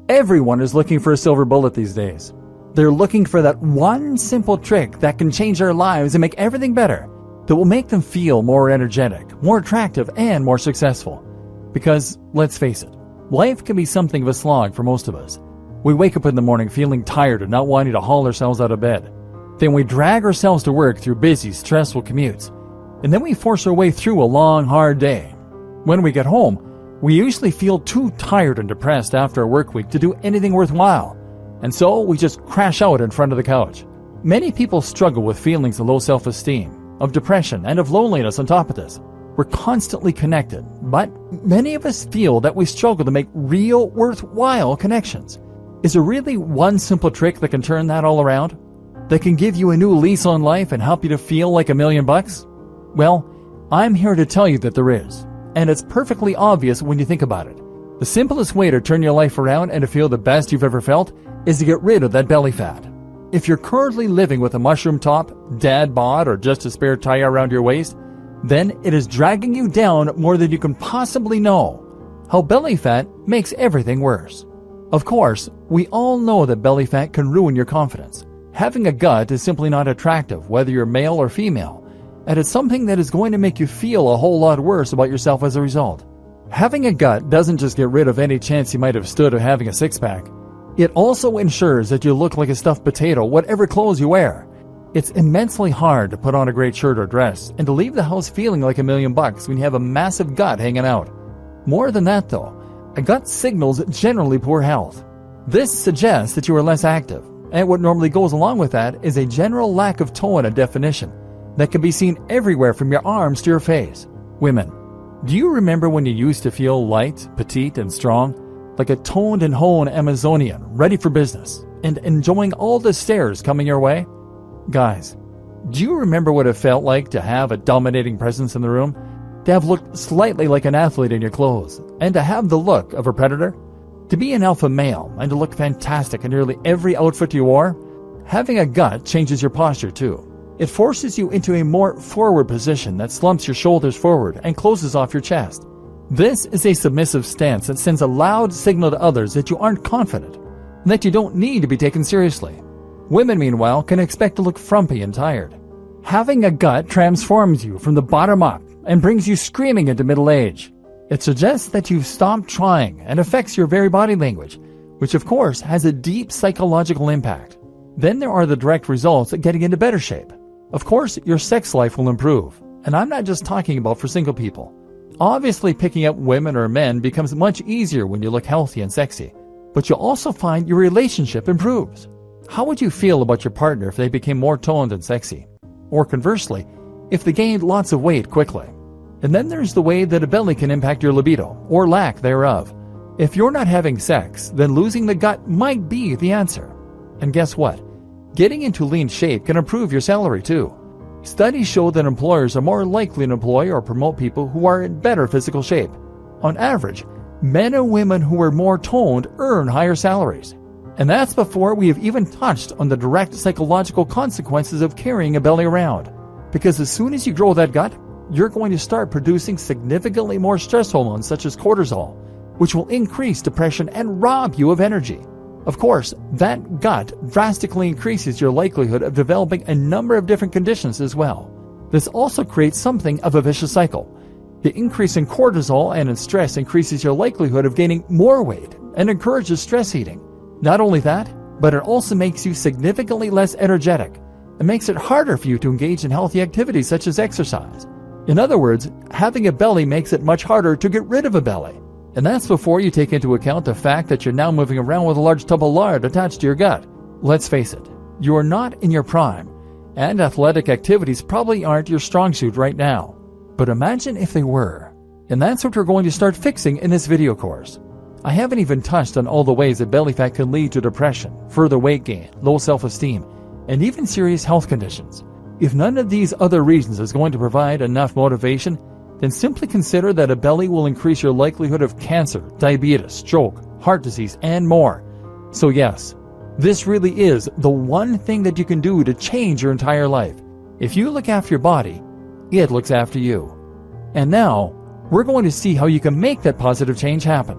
Everyone is looking for a silver bullet these days. They're looking for that one simple trick that can change their lives and make everything better, that will make them feel more energetic, more attractive, and more successful. Because, let's face it, life can be something of a slog for most of us. We wake up in the morning feeling tired and not wanting to haul ourselves out of bed. Then we drag ourselves to work through busy, stressful commutes. And then we force our way through a long, hard day. When we get home, we usually feel too tired and depressed after a work week to do anything worthwhile. And so we just crash out in front of the couch. Many people struggle with feelings of low self-esteem, of depression, and of loneliness on top of this. We're constantly connected, but many of us feel that we struggle to make real, worthwhile connections. Is there really one simple trick that can turn that all around? That can give you a new lease on life and help you to feel like $1,000,000? Well, I'm here to tell you that there is, and it's perfectly obvious when you think about it. The simplest way to turn your life around and to feel the best you've ever felt is to get rid of that belly fat. If you're currently living with a mushroom top, dad bod, or just a spare tire around your waist, then it is dragging you down more than you can possibly know. How belly fat makes everything worse. Of course, we all know that belly fat can ruin your confidence. Having a gut is simply not attractive, whether you're male or female, and it's something that is going to make you feel a whole lot worse about yourself as a result. Having a gut doesn't just get rid of any chance you might have stood of having a six-pack. It also ensures that you look like a stuffed potato, whatever clothes you wear. It's immensely hard to put on a great shirt or dress and to leave the house feeling like $1,000,000 when you have a massive gut hanging out. More than that though, a gut signals generally poor health. This suggests that you are less active, and what normally goes along with that is a general lack of tone and definition that can be seen everywhere from your arms to your face. Women, do you remember when you used to feel light, petite, and strong? Like a toned and honed Amazonian, ready for business, and enjoying all the stares coming your way? Guys, do you remember what it felt like to have a dominating presence in the room? To have looked slightly like an athlete in your clothes, and to have the look of a predator? To be an alpha male, and to look fantastic in nearly every outfit you wore? Having a gut changes your posture too. It forces you into a more forward position that slumps your shoulders forward and closes off your chest. This is a submissive stance that sends a loud signal to others that you aren't confident, and that you don't need to be taken seriously. Women, meanwhile, can expect to look frumpy and tired. Having a gut transforms you from the bottom up and brings you screaming into middle age. It suggests that you've stopped trying and affects your very body language, which of course has a deep psychological impact. Then there are the direct results of getting into better shape. Of course, your sex life will improve, and I'm not just talking about for single people. Obviously, picking up women or men becomes much easier when you look healthy and sexy, but you'll also find your relationship improves. How would you feel about your partner if they became more toned and sexy? Or conversely, if they gained lots of weight quickly? And then there's the way that a belly can impact your libido, or lack thereof. If you're not having sex, then losing the gut might be the answer. And guess what? Getting into lean shape can improve your salary too. Studies show that employers are more likely to employ or promote people who are in better physical shape. On average, men and women who are more toned earn higher salaries. And that's before we have even touched on the direct psychological consequences of carrying a belly around. Because as soon as you grow that gut, you're going to start producing significantly more stress hormones such as cortisol, which will increase depression and rob you of energy. Of course, that gut drastically increases your likelihood of developing a number of different conditions as well. This also creates something of a vicious cycle. The increase in cortisol and in stress increases your likelihood of gaining more weight and encourages stress eating. Not only that, but it also makes you significantly less energetic and makes it harder for you to engage in healthy activities such as exercise. In other words, having a belly makes it much harder to get rid of a belly. And that's before you take into account the fact that you're now moving around with a large tub of lard attached to your gut. Let's face it, you are not in your prime, and athletic activities probably aren't your strong suit right now. But imagine if they were. And that's what we're going to start fixing in this video course. I haven't even touched on all the ways that belly fat can lead to depression, further weight gain, low self-esteem, and even serious health conditions. If none of these other reasons is going to provide enough motivation, then simply consider that a belly will increase your likelihood of cancer, diabetes, stroke, heart disease, and more. So yes, this really is the one thing that you can do to change your entire life. If you look after your body, it looks after you. And now, we're going to see how you can make that positive change happen.